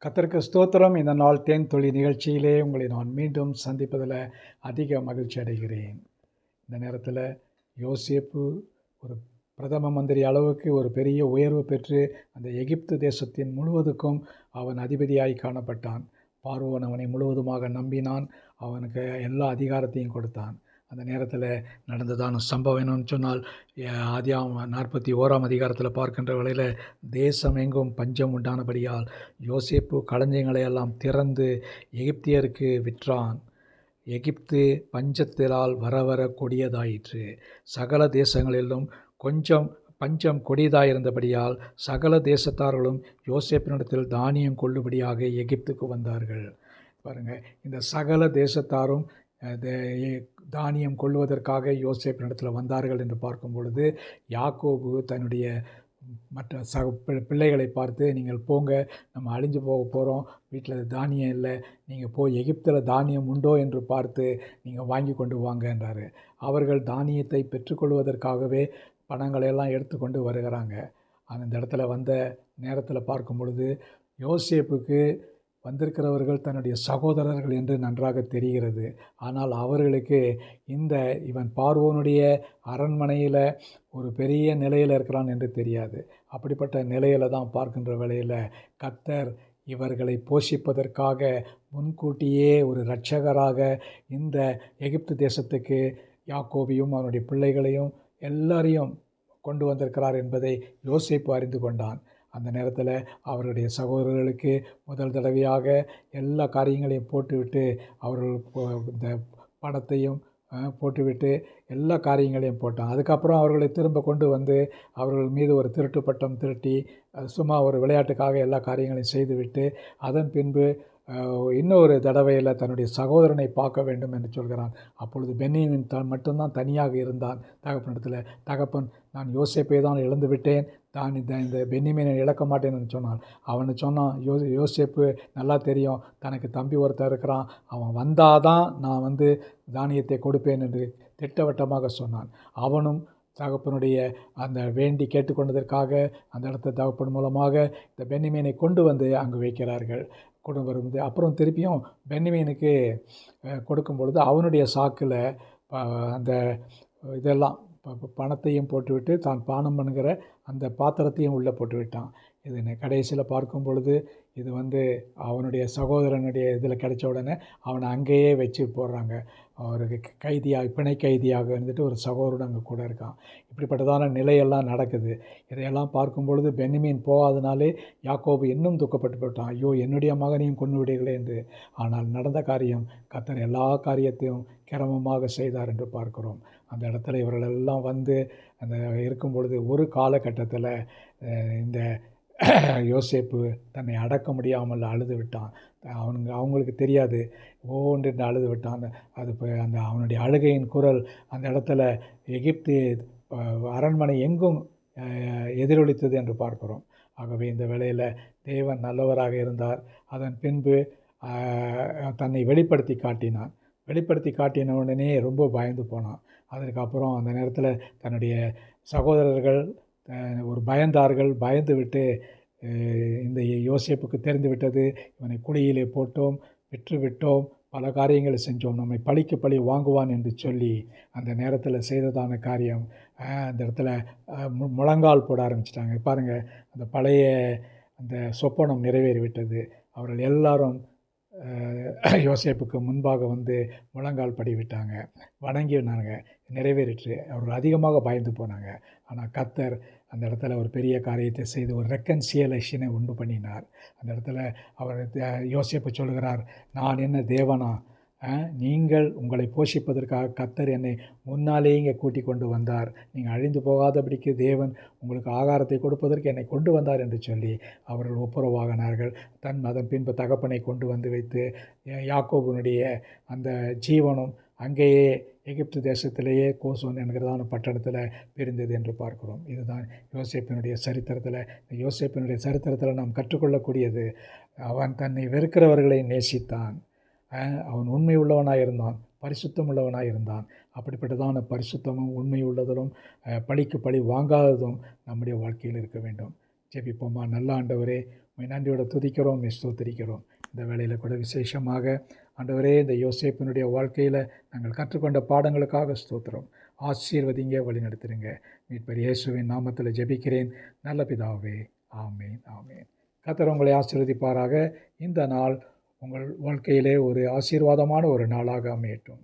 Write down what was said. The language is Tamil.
கர்த்தருக்கு ஸ்தோத்திரம். இந்த நாள் தேன் துளி நிகழ்ச்சியிலே உங்களை நான் மீண்டும் சந்திப்பதில் அதிக மகிழ்ச்சி அடைகிறேன். இந்த நேரத்தில் யோசேப்பு ஒரு பிரதம மந்திரி அளவுக்கு ஒரு பெரிய உயர்வு பெற்று அந்த எகிப்து தேசத்தின் முழுவதுக்கும் அவன் அதிபதியாய் காணப்பட்டான். பார்வோன் அவனை முழுவதுமாக நம்பினான். அவனுக்கு எல்லா அதிகாரத்தையும் கொடுத்தான். அந்த நேரத்தில் நடந்ததான சம்பவம் என்னன்னு சொன்னால், ஆதியாகமம் 41ஆம் அதிகாரத்தில் பார்க்கின்ற வேளையில் தேசம் எங்கும் பஞ்சம் உண்டானபடியால் யோசேப்பு களஞ்சியங்களை எல்லாம் திறந்து எகிப்தியருக்கு விற்றான். எகிப்து பஞ்சத்தினால் வர வர கொடியதாயிற்று. சகல தேசங்களிலும் கொஞ்சம் பஞ்சம் கொடியதாயிருந்தபடியால் சகல தேசத்தார்களும் யோசேப்பினிடத்தில் தானியம் கொள்ளும்படியாக எகிப்துக்கு வந்தார்கள். பாருங்கள், இந்த சகல தேசத்தாரும் தானியம் கொள்வதற்காக யோசேப்பினிடத்தில் வந்தார்கள் என்று பார்க்கும் பொழுது, யாக்கோபு தன்னுடைய மற்ற பிள்ளைகளை பார்த்து, நீங்கள் போங்க, நம்ம அழிஞ்சு போக போகிறோம், வீட்டில் தானியம் இல்லை, நீங்கள் போய் எகிப்தில் தானியம் உண்டோ என்று பார்த்து நீங்கள் வாங்கி கொண்டு வாங்க என்றார். அவர்கள் தானியத்தை பெற்றுக்கொள்வதற்காகவே பணங்களையெல்லாம் எடுத்துக்கொண்டு வருகிறாங்க. அந்த இடத்துல வந்த நேரத்தில் பார்க்கும் பொழுது யோசேப்புக்கு வந்திருக்கிறவர்கள் தன்னுடைய சகோதரர்கள் என்று நன்றாக தெரிகிறது. ஆனால் அவர்களுக்கு இவன் பார்வோனுடைய அரண்மனையில் ஒரு பெரிய நிலையில் இருக்கிறான் என்று தெரியாது. அப்படிப்பட்ட நிலையில் தான் பார்க்கின்ற வேளையில் கர்த்தர் இவர்களை போஷிப்பதற்காக முன்கூட்டியே ஒரு இரட்சகராக இந்த எகிப்து தேசத்துக்கு யாக்கோபையும் அவனுடைய பிள்ளைகளையும் எல்லாரையும் கொண்டு வந்திருக்கிறார் என்பதை யோசேப்பு அறிந்து கொண்டான். அந்த நேரத்தில் அவருடைய சகோதரர்களுக்கு முதல் தடவையாக எல்லா காரியங்களையும் போட்டுவிட்டு, அவர்கள் இந்த பணத்தையும் போட்டுவிட்டு எல்லா காரியங்களையும் போட்டான். அதுக்கப்புறம் அவர்களை திரும்ப கொண்டு வந்து அவர்கள் மீது ஒரு திருட்டு பட்டம் திருட்டி சும்மா ஒரு விளையாட்டுக்காக எல்லா காரியங்களையும் செய்துவிட்டு, அதன் பின்பு இன்னொரு தடவையில் தன்னுடைய சகோதரனை பார்க்க வேண்டும் என்று சொல்கிறான். அப்பொழுது பென்யமீன் மட்டும்தான் தனியாக இருந்தான் தகப்பனிடத்தில். தகப்பன், நான் யோசேப்பை தான் இழந்து விட்டேன், தான் இந்த பென்யமீனை இழக்க மாட்டேன் என்று சொன்னான். அவனு சொன்னான், யோசேப்பு நல்லா தெரியும், தனக்கு தம்பி ஒருத்தர் இருக்கிறான், அவன் வந்தாதான் நான் தானியத்தை கொடுப்பேன் என்று திட்டவட்டமாக சொன்னான். அவனும் தகப்பனுடைய அந்த வேண்டி கேட்டுக்கொண்டதற்காக அந்த இடத்த தகப்பன் மூலமாக இந்த பென்யமீனை கொண்டு வந்து அங்கு வைக்கிறார்கள். கொண்டு வரும்போது அப்புறம் திருப்பியும் பென்யமீனுக்கு கொடுக்கும் பொழுது அவனுடைய சாக்கில் அந்த இதெல்லாம் பணத்தையும் போட்டுவிட்டு தான் பானம் பண்ணுகிற அந்த பாத்திரத்தையும் உள்ளே போட்டு விட்டான். இது கடைசியில் பார்க்கும் பொழுது இது அவனுடைய சகோதரனுடைய இதில் கிடைச்ச உடனே அவனை அங்கேயே வச்சு போடுறாங்க. அவருக்கு கைதியாக, பிணை கைதியாக ஒரு சகோதரன் அங்கே கூட இருக்கான். இப்படிப்பட்டதான நிலையெல்லாம் நடக்குது. இதையெல்லாம் பார்க்கும் பொழுது பென்யமீன் போகாதனாலே யாக்கோபு இன்னும் துக்கப்பட்டு போட்டான். ஐயோ, என்னுடைய மகனையும் கொண்டு விடுகளே என்று. ஆனால் நடந்த காரியம், கர்த்தர் எல்லா காரியத்தையும் கிரமமாக செய்தார் என்று பார்க்கிறோம். அந்த இடத்துல இவர்களெல்லாம் அந்த இருக்கும் பொழுது ஒரு காலகட்டத்தில் இந்த யோசேப்பு தன்னை அடக்க முடியாமல் அழுது விட்டான். அவங்களுக்கு தெரியாது, ஓன்று அழுது விட்டான். அது அந்த அவனுடைய அழுகையின் குரல் அந்த இடத்துல எகிப்து அரண்மனை எங்கும் எதிரொலித்தது என்று பார்க்கிறோம். ஆகவே இந்த வேளையில் தேவன் நல்லவராக இருந்தார். அதன் பின்பு தன்னை வெளிப்படுத்தி காட்டினான். வெளிப்படுத்தி காட்டின உடனே ரொம்ப பயந்து போனான். அதற்கப்புறம் அந்த நேரத்தில் தன்னுடைய சகோதரர்கள் பயந்தார்கள். பயந்து விட்டு, இந்த யோசேப்புக்கு தெரிந்து விட்டது, இவனை குழியிலே போட்டோம், விற்று விட்டோம், பல காரியங்களை செஞ்சோம், நம்மை பழிக்கு பழி வாங்குவான் என்று சொல்லி அந்த நேரத்தில் செய்ததான காரியம், அந்த இடத்துல முழங்கால் போட ஆரம்பிச்சிட்டாங்க. பாருங்கள், அந்த பழைய அந்த சொப்பனம் நிறைவேறிவிட்டது. அவர்கள் எல்லாரும் யோசேப்புக்கு முன்பாக முழங்கால் படிவிட்டாங்க, வணங்கினாங்க. நிறைவேறிற்று. அவர்கள் அதிகமாக பயந்து போனாங்க. ஆனால் கர்த்தர் அந்த இடத்துல ஒரு பெரிய காரியத்தை செய்து ஒரு ரெக்கன்சியலேஷனை உண்டு பண்ணினார். அந்த இடத்துல அவர் யோசேப்பு சொல்கிறார், நான் என்ன தேவனா? நீங்கள் உங்களை போஷிப்பதற்காக கர்த்தர் என்னை முன்னாலேயே இங்கே கூட்டி கொண்டு வந்தார். நீங்கள் அழிந்து போகாதபடிக்கு தேவன் உங்களுக்கு ஆகாரத்தை கொடுப்பதற்கு என்னை கொண்டு வந்தார் என்று சொல்லி அவர்கள் ஒப்புரவாகினார்கள். அதன் பின்பு தகப்பனை கொண்டு வந்து வைத்து யாக்கோபுனுடைய அந்த ஜீவனும் அங்கேயே எகிப்து தேசத்திலேயே கோசோன் என்கிறதான பட்டணத்தில் பிரிந்தது என்று பார்க்கிறோம். இதுதான் யோசேப்பினுடைய சரித்திரத்தில் நாம் கற்றுக்கொள்ளக்கூடியது. அவன் தன்னை வெறுக்கிறவர்களை நேசித்தான். அவன் உண்மை உள்ளவனாக இருந்தான், பரிசுத்தம் உள்ளவனாக இருந்தான். அப்படிப்பட்டதான பரிசுத்தமும் உண்மை உள்ளதும் பழிக்கு பழி வாங்காததும் நம்முடைய வாழ்க்கையில் இருக்க வேண்டும். ஜெபிப்போமா. நல்ல ஆண்டவரே, உம்மை நன்றியோடு துதிக்கிறோம், உம்மை ஸ்தோத்திரிக்கிறோம். இந்த வேளையில் கூட விசேஷமாக ஆண்டவரே, இந்த யோசேப்பினுடைய வாழ்க்கையில் நாங்கள் கற்றுக்கொண்ட பாடங்களுக்காக ஸ்தோத்திரம். ஆசீர்வதிங்க, வழிநடத்துருங்க. மீட்பர் இயேசுவின் நாமத்தில் ஜெபிக்கிறேன் நல்ல பிதாவே. ஆமேன், ஆமேன். கர்த்தர் உங்களை ஆசீர்வதிப்பாராக. இந்த நாள் உங்கள் வாழ்க்கையிலே ஒரு ஆசீர்வாதமான ஒரு நாளாக அமையட்டும்.